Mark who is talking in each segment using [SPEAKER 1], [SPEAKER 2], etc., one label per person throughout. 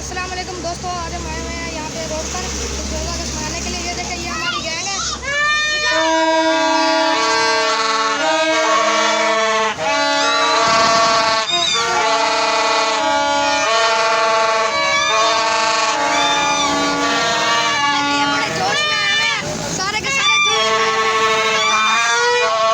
[SPEAKER 1] अस्सलाम वालेकुम दोस्तों, आज हम आए हुए हैं यहाँ पे रोड पर 16 अगस्त मनाने के लिए। ये देखिए, ये हमारी गैंग है। बड़े जोश में आए हुए हैं, सारे के सारे जोश में आए हुए हैं।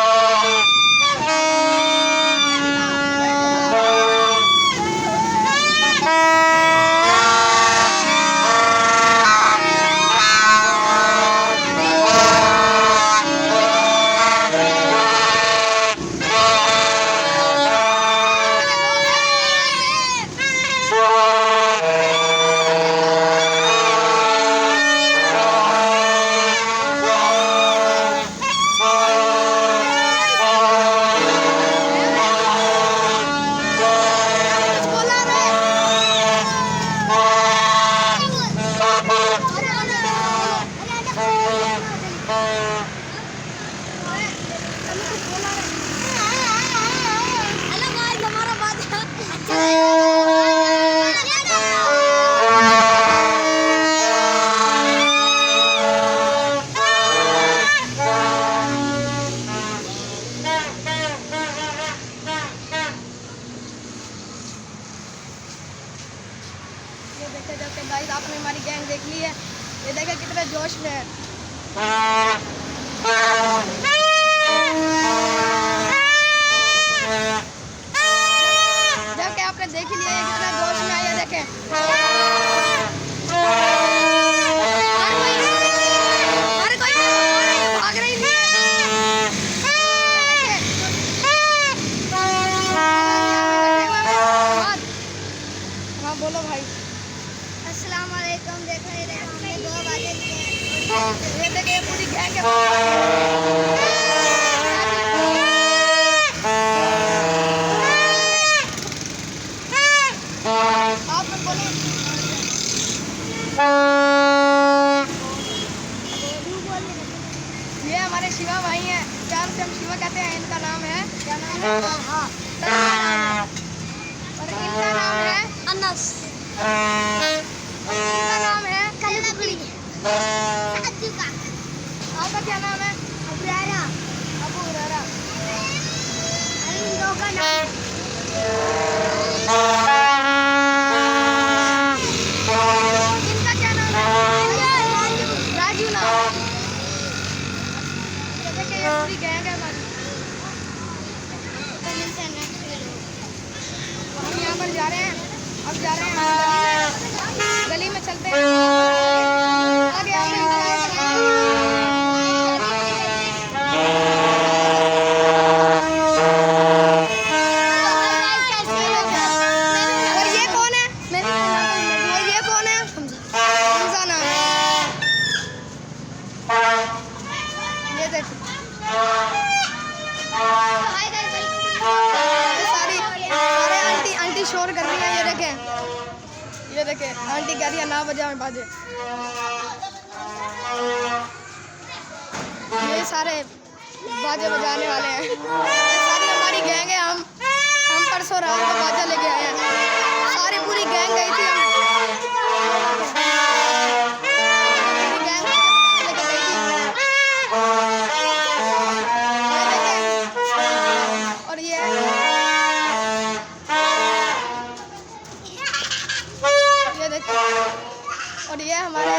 [SPEAKER 1] ये देखते देखते गाइस, आपने हमारी गैंग देख ली है। ये देखे कितने जोश में है। जबकि आपने देख ही लिया, ये कितने जोश में है। ये देखे हर कोई भाग रही है। हाँ बोलो भाई।
[SPEAKER 2] अस्सलाम वालेकुम। देख रहे हैं हमने 2 बाजे लिए।
[SPEAKER 1] ये देखिए पूरी गैंग है। आप लोग बोलो। ये हमारे शिवा भाई हैं, चार से हम शिवा कहते हैं। इनका नाम है, क्या नाम है? और इनका नाम है
[SPEAKER 2] अनस।
[SPEAKER 1] इनका नाम है
[SPEAKER 2] कलबली।
[SPEAKER 1] आपका क्या नाम है?
[SPEAKER 2] अबरारा।
[SPEAKER 1] अबू हुरैरा।
[SPEAKER 2] इन दो का नाम
[SPEAKER 1] इनका क्या नाम है? राजू नाम। ये देखिए, ये पूरी गैंग है हमारी। हम यहाँ पर जा रहे हैं। अब जा रहे हैं गली में चलते हैं। आगे आगे और ये कौन है? और ये कौन है? हमजा नाम है। ये देखो, सारे आंटी शोर कर रही है। ये देखे आंटी कह रही है ना बजा में बाजे। ये सारे बाजे बजाने वाले हैं। ये सारी हमारी गैंग है। हम परसों रात को बाजा लेके आए हैं। सारी पूरी गैंग गई थी। पूरी गैंग लेके गई थी। और ये देखो, और ये हमारे